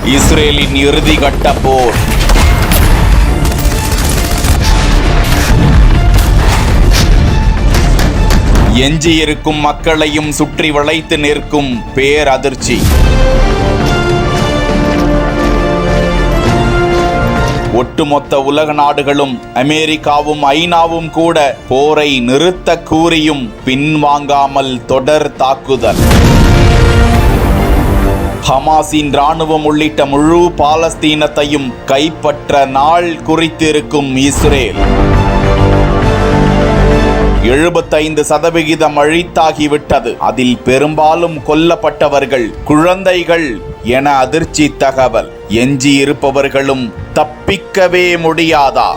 இஸ்ரேலின் இறுதிக்கட்ட போர். எஞ்சியிருக்கும் மக்களையும் சுற்றி வளைத்து நிற்கும் பேரதிர்ச்சி. ஒட்டுமொத்த உலக நாடுகளும் அமெரிக்காவும் ஐநாவும் கூட போரை நிறுத்த கூறியும் பின்வாங்காமல் தொடர் தாக்குதல். ஹமாஸின் இராணுவம் உள்ளிட்ட முழு பாலஸ்தீனத்தையும் கைப்பற்ற நாள் குறித்திருக்கும் இஸ்ரேல். 75% அழித்தாகிவிட்டது. அதில் பெரும்பாலும் கொல்லப்பட்டவர்கள் குழந்தைகள் என அதிர்ச்சி தகவல். எஞ்சி இருப்பவர்களும் தப்பிக்கவே முடியாதா?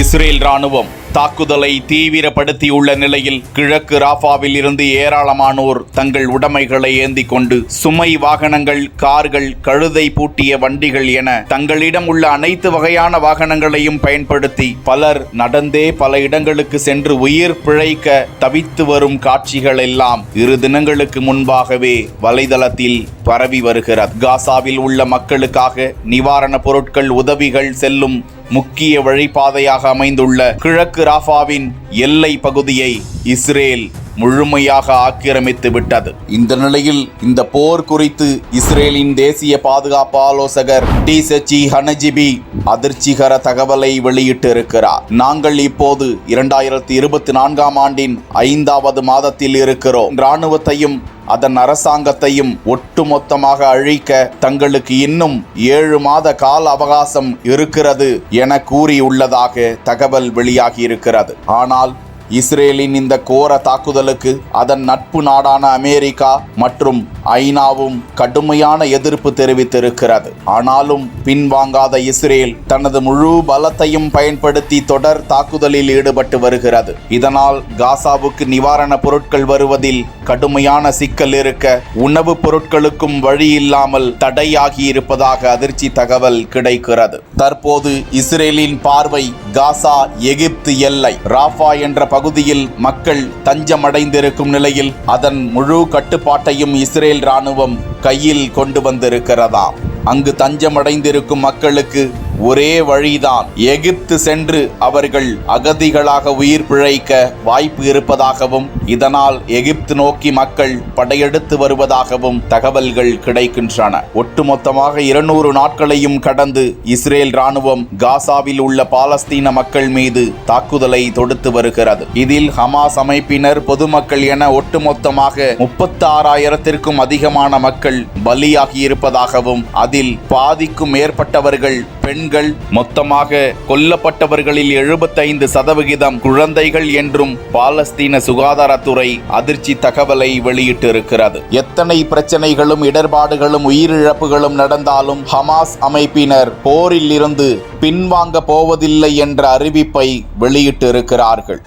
இஸ்ரேல் ராணுவம் தாக்குதலை தீவிரப்படுத்தியுள்ள நிலையில் கிழக்கு ராஃபாவில் இருந்து ஏராளமானோர் தங்கள் உடைமைகளை ஏந்தி கொண்டு சுமை வாகனங்கள், கார்கள், கழுதை பூட்டிய வண்டிகள் என தங்களிடம் உள்ள அனைத்து வகையான வாகனங்களையும் பயன்படுத்தி பலர் நடந்தே பல இடங்களுக்கு சென்று உயிர் பிழைக்க தவித்து வரும் காட்சிகள் எல்லாம் 2 தினங்களுக்கு முன்பாகவே வலைதளத்தில் பரவி வருகிறது. காசாவில் உள்ள மக்களுக்காக நிவாரணப் பொருட்கள், உதவிகள் செல்லும் முக்கிய வழிபாதையாக அமைந்துள்ள கிழக்கு ராஃபாவின் எல்லை பகுதியை இஸ்ரேல் முழுமையாக ஆக்கிரமித்து விட்டது. இந்த நிலையில் இந்த போர் குறித்து இஸ்ரேலின் தேசிய பாதுகாப்பு ஆலோசகர் டிசெச்சி ஹனஜிபி அதிர்ச்சிகர தகவலை வெளியிட்டிருக்கிறார். நாங்கள் இப்போது 2024ஆம் ஆண்டின் 5வது மாதத்தில் இருக்கிறோம். இராணுவத்தையும் அதன் அரசாங்கத்தையும் ஒட்டுமொத்தமாக அழிக்க தங்களுக்கு இன்னும் 7 மாத கால அவகாசம் இருக்கிறது என கூறியுள்ளதாக தகவல் வெளியாகியிருக்கிறது. ஆனால் இஸ்ரேலின் இந்த கோர தாக்குதலுக்கு அதன் நட்பு நாடான அமெரிக்கா மற்றும் ஐநாவும் கடுமையான எதிர்ப்பு தெரிவித்திருக்கிறது. ஆனாலும் பின்வாங்காத இஸ்ரேல் தனது முழு பலத்தையும் பயன்படுத்தி தொடர் தாக்குதலில் ஈடுபட்டு வருகிறது. இதனால் காசாவுக்கு நிவாரணப் பொருட்கள் வருவதில் கடுமையான சிக்கல் இருக்க உணவுப் பொருட்களுக்கும் வழி இல்லாமல் தடையாகி இருப்பதாக அதிர்ச்சி தகவல் கிடைக்கிறது. தற்போது இஸ்ரேலின் பார்வை காசா எகிப்து எல்லை ராஃபா என்ற பகுதியில் மக்கள் தஞ்சமடைந்திருக்கும் நிலையில் அதன் முழு கட்டுப்பாட்டையும் இஸ்ரேல் ராணுவம் கையில் கொண்டு வந்திருக்கிறதா. அங்கு தஞ்சமடைந்திருக்கும் மக்களுக்கு ஒரே வழிதான் எகிப்து சென்று அவர்கள் அகதிகளாக உயிர் பிழைக்க வாய்ப்பு இருப்பதாகவும் இதனால் எகிப்து நோக்கி மக்கள் படையெடுத்து வருவதாகவும் தகவல்கள் கிடைக்கின்றன. ஒட்டுமொத்தமாக 200 நாட்களையும் கடந்து இஸ்ரேல் ராணுவம் காசாவில் உள்ள பாலஸ்தீன மக்கள் மீது தாக்குதலை தொடுத்து வருகிறது. இதில் ஹமாஸ் அமைப்பினர், பொதுமக்கள் என ஒட்டுமொத்தமாக 36,000த்திற்கும் அதிகமான மக்கள் பலியாகியிருப்பதாகவும் அதில் பாதிக்கும் மேற்பட்டவர்கள் பெண்கள், மொத்தமாக கொல்லப்பட்டவர்களில் 75% குழந்தைகள் என்றும் பாலஸ்தீன சுகாதாரத்துறை அதிர்ச்சி தகவலை வெளியிட்டிருக்கிறது. எத்தனை பிரச்சனைகளும் இடர்பாடுகளும் உயிரிழப்புகளும் நடந்தாலும் ஹமாஸ் அமைப்பினர் போரில் இருந்து பின்வாங்க போவதில்லை என்ற அறிவிப்பை வெளியிட்டிருக்கிறார்கள்.